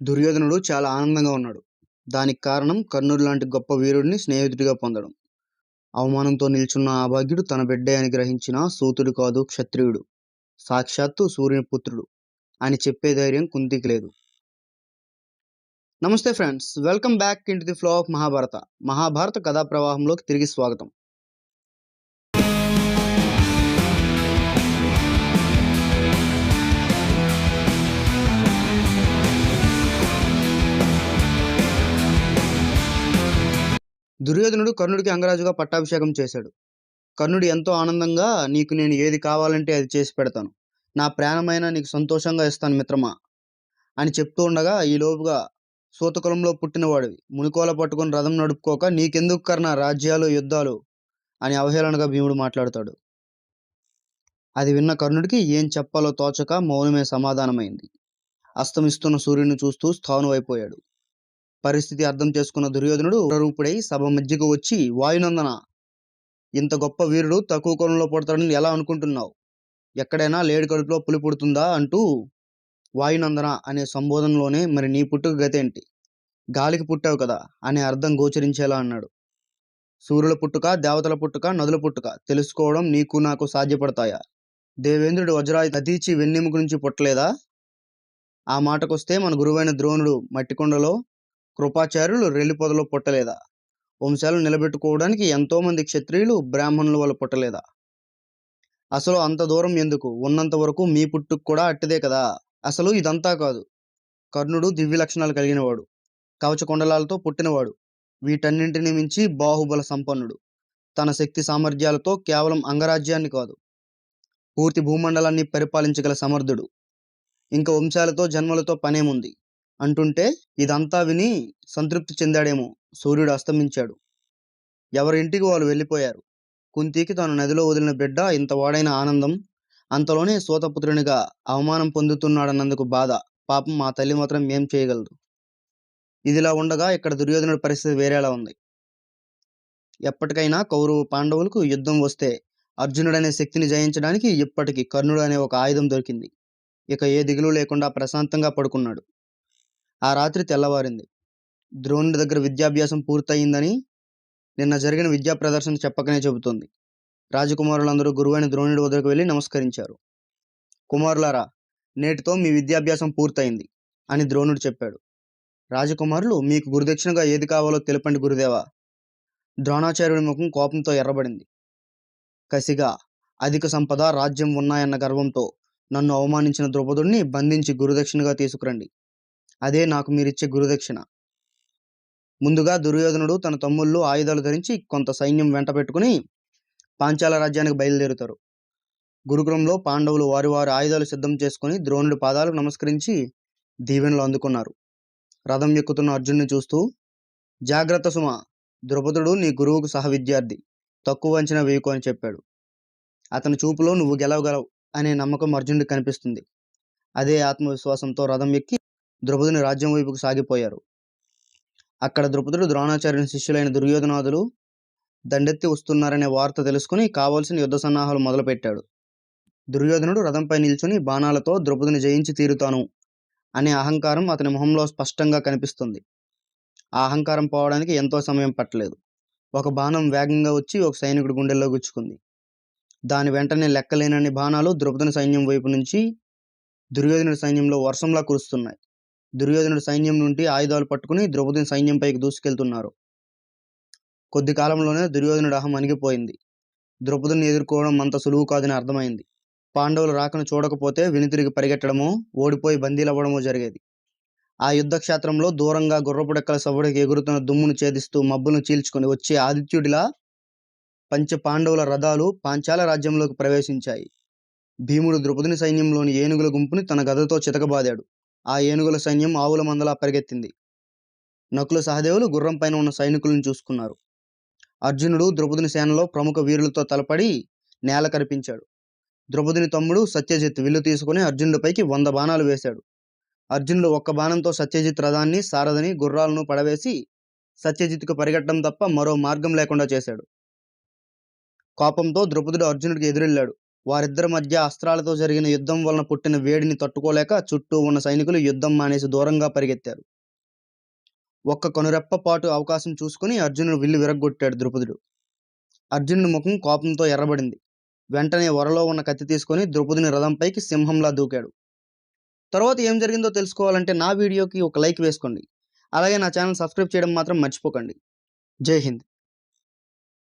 దుర్యోధనుడు చాలా ఆనందంగా ఉన్నాడు. దానికి కారణం కర్ణుడు లాంటి గొప్ప వీరుడిని స్నేహితుడిగా పొందడం. అవమానంతో నిల్చున్న ఆ భాగ్యుడు తన బిడ్డే అని గ్రహించిన సూతుడు కాదు క్షత్రియుడు, సాక్షాత్తు సూర్యుని పుత్రుడు అని చెప్పే ధైర్యం కుంతికి లేదు. నమస్తే friends, welcome back in to the flow of Mahabharata కథా ప్రవాహంలోకి తిరిగి స్వాగతం. దుర్యోధనుడు కర్ణుడికి అంగరాజుగా పట్టాభిషేకం చేశాడు. కర్ణుడు ఎంతో ఆనందంగా, నీకు నేను ఏది కావాలంటే అది చేసి పెడతాను, నా ప్రాణమైన నీకు సంతోషంగా ఇస్తాను మిత్రమా అని చెప్తూ ఉండగా, ఈలోపుగా సూతకులంలో పుట్టినవాడివి మునికోల పట్టుకుని రథం నడుపుకోక నీకెందుకు కర్ణ రాజ్యాలు యుద్ధాలు అని అవహేళనగా భీముడు మాట్లాడతాడు. అది విన్న కర్ణుడికి ఏం చెప్పాలో తోచక మౌనమే సమాధానమైంది. అస్తమిస్తున్న సూర్యుని చూస్తూ స్థాణువైపోయాడు. పరిస్థితి అర్థం చేసుకున్న దుర్యోధనుడు రూపుడై సభ మధ్యకు వచ్చి, వాయునందన, ఇంత గొప్ప వీరుడు తక్కువ కులంలో పుడతాడని ఎలా అనుకుంటున్నావు? ఎక్కడైనా లేడి కడుపులో పులి పుడుతుందా అంటూ వాయునందన అనే సంబోధనలోనే మరి నీ పుట్టుక గతేంటి? గాలికి పుట్టావు కదా అనే అర్థం గోచరించేలా అన్నాడు. సూర్యుల పుట్టుక, దేవతల పుట్టుక, నదుల పుట్టుక తెలుసుకోవడం నీకు నాకు సాధ్యపడతాయా? దేవేంద్రుడు వజ్రాయి అతీచి వెన్నెముక నుంచి పుట్టలేదా? ఆ మాటకొస్తే మన గురువైన ద్రోణుడు మట్టికొండలో, కృపాచార్యులు రెల్లి పొదలో పుట్టలేదా? వంశాలు నిలబెట్టుకోవడానికి ఎంతో మంది క్షత్రియులు బ్రాహ్మణుల వల్ల పుట్టలేదా? అసలు అంత దూరం ఎందుకు? ఉన్నంత వరకు మీ పుట్టుకు కూడా అట్టిదే కదా. అసలు ఇదంతా కాదు. కర్ణుడు దివ్య లక్షణాలు కలిగినవాడు, కవచ కుండలాలతో పుట్టినవాడు, వీటన్నింటిని మించి బాహుబల సంపన్నుడు. తన శక్తి సామర్థ్యాలతో కేవలం అంగరాజ్యాన్ని కాదు, పూర్తి భూమండలాన్ని పరిపాలించగల సమర్థుడు. ఇంకా వంశాలతో జన్మలతో పనేముంది అంటుంటే ఇదంతా విని సంతృప్తి చెందాడేమో. సూర్యుడు అస్తమించాడు. ఎవరింటికి వాళ్ళు వెళ్ళిపోయారు. కుంతికి తన నదిలో వదిలిన బిడ్డ ఇంత వాడైన ఆనందం, అంతలోనే సూతపుత్రునిగా అవమానం పొందుతున్నాడన్నందుకు బాధ. పాపం మా తల్లి మాత్రం ఏం చేయగలదు? ఇదిలా ఉండగా ఇక్కడ దుర్యోధనుడి పరిస్థితి వేరేలా ఉంది. ఎప్పటికైనా కౌరవ పాండవులకు యుద్ధం వస్తే అర్జునుడనే శక్తిని జయించడానికి ఇప్పటికి కర్ణుడు అనే ఒక ఆయుధం దొరికింది. ఇక ఏ దిగులు లేకుండా ప్రశాంతంగా పడుకున్నాడు. ఆ రాత్రి తెల్లవారింది. ద్రోణుడి దగ్గర విద్యాభ్యాసం పూర్తయిందని నిన్న జరిగిన విద్యా ప్రదర్శన చెప్పకనే చెబుతోంది. రాజకుమారులందరూ గురువైన ద్రోణుడి వద్దకు వెళ్ళి నమస్కరించారు. కుమారులారా, నేటితో మీ విద్యాభ్యాసం పూర్తయింది అని ద్రోణుడు చెప్పాడు. రాజకుమారులు, మీకు గురుదక్షిణగా ఏది కావాలో తెలపండి గురుదేవా. ద్రోణాచార్యుడి ముఖం కోపంతో ఎర్రబడింది. కసిగా, అధిక సంపద, రాజ్యం ఉన్నాయన్న గర్వంతో నన్ను అవమానించిన ద్రౌపదుడిని బంధించి గురుదక్షిణగా తీసుకురండి. అదే నాకు మీరిచ్చే గురుదక్షిణ. ముందుగా దుర్యోధనుడు తన తమ్ముళ్ళు ఆయుధాలు ధరించి కొంత సైన్యం వెంట పెట్టుకుని పాంచాల రాజ్యానికి బయలుదేరుతారు. గురుకులంలో పాండవులు వారి వారి ఆయుధాలు సిద్ధం చేసుకుని ద్రోణుడి పాదాలకు నమస్కరించి దీవెనలు అందుకున్నారు. రథం ఎక్కుతున్న అర్జున్ని చూస్తూ, జాగ్రత్త సుమ, ద్రౌపదుడు నీ గురువుకు సహ విద్యార్థి, తక్కువ అంచనా వేయకు అని చెప్పాడు. అతని చూపులో నువ్వు గెలవగలవు అనే నమ్మకం అర్జునుడికి కనిపిస్తుంది. అదే ఆత్మవిశ్వాసంతో రథం ఎక్కి ద్రౌపదుని రాజ్యం వైపుకు సాగిపోయారు. అక్కడ ద్రౌపదుడు ద్రోణాచార్యుని శిష్యులైన దుర్యోధనాదులు దండెత్తి వస్తున్నారనే వార్త తెలుసుకుని కావలసిన యుద్ధ సన్నాహాలు మొదలుపెట్టాడు. దుర్యోధనుడు రథంపై నిల్చుని బాణాలతో ద్రౌపదిని జయించి తీరుతాను అనే అహంకారం అతని మొహంలో స్పష్టంగా కనిపిస్తుంది. ఆ అహంకారం పోవడానికి ఎంతో సమయం పట్టలేదు. ఒక బాణం వేగంగా వచ్చి ఒక సైనికుడి గుండెల్లో గుచ్చుకుంది. దాని వెంటనే లెక్కలేనన్ని బాణాలు ద్రౌపదుని సైన్యం వైపు నుంచి దుర్యోధనుడి సైన్యంలో వర్షంలా కురుస్తున్నాయి. దుర్యోధనుడి సైన్యం నుండి ఆయుధాలు పట్టుకుని ద్రౌపదిని సైన్యంపైకి దూసుకెళ్తున్నారు. కొద్ది కాలంలోనే దుర్యోధనుడి అహం అణిగిపోయింది. ద్రౌపదిని ఎదుర్కోవడం అంత సులువు కాదని అర్థమైంది. పాండవుల రాకను చూడకపోతే వెనుతిరిగి పరిగెట్టడమో, ఓడిపోయి బందీలవ్వడమో జరిగేది. ఆ యుద్ధ క్షేత్రంలో దూరంగా గుర్రపుడెక్కల సవ్వడికి ఎగురుతున్న దుమ్మును ఛేదిస్తూ మబ్బును చీల్చుకొని వచ్చే ఆదిత్యుడిలా పంచ పాండవుల రథాలు పాంచాల రాజ్యంలోకి ప్రవేశించాయి. భీముడు ద్రౌపదిని సైన్యంలోని ఏనుగుల గుంపుని తన గదతో చితకబాదాడు. ఆ ఏనుగుల సైన్యం ఆవుల మందలా పరిగెత్తింది. నకుల సహదేవులు గుర్రం పైన ఉన్న సైనికులను చూసుకున్నారు. అర్జునుడు ద్రౌపదిని సేనలో ప్రముఖ వీరులతో తలపడి నేల కనిపించాడు. ద్రౌపదిని తమ్ముడు సత్యజిత్ విల్లు తీసుకుని అర్జునుడిపైకి 100 బాణాలు వేశాడు. అర్జునుడు ఒక్క బాణంతో సత్యజిత్ రథాన్ని, సారథిని, గుర్రాలను పడవేసి సత్యజిత్కు పరిగెట్టడం తప్ప మరో మార్గం లేకుండా చేశాడు. కోపంతో ద్రౌపదుడు అర్జునుడికి ఎదురెళ్ళాడు. వారిద్దరి మధ్య అస్త్రాలతో జరిగిన యుద్ధం వలన పుట్టిన వేడిని తట్టుకోలేక చుట్టూ ఉన్న సైనికులు యుద్ధం మానేసి దూరంగా పరిగెత్తారు. ఒక్క కనురెప్ప పాటు అవకాశం చూసుకుని అర్జునుడు విల్లు విరగ్గొట్టాడు ద్రుపదుడు. అర్జునుడి ముఖం కోపంతో ఎర్రబడింది. వెంటనే వరలో ఉన్న కత్తి తీసుకొని ద్రుపదుని రథంపైకి సింహంలా దూకాడు. తర్వాత ఏం జరిగిందో తెలుసుకోవాలంటే నా వీడియోకి ఒక లైక్ వేసుకోండి. అలాగే నా ఛానల్ సబ్స్క్రైబ్ చేయడం మాత్రం మర్చిపోకండి. జై హింద్.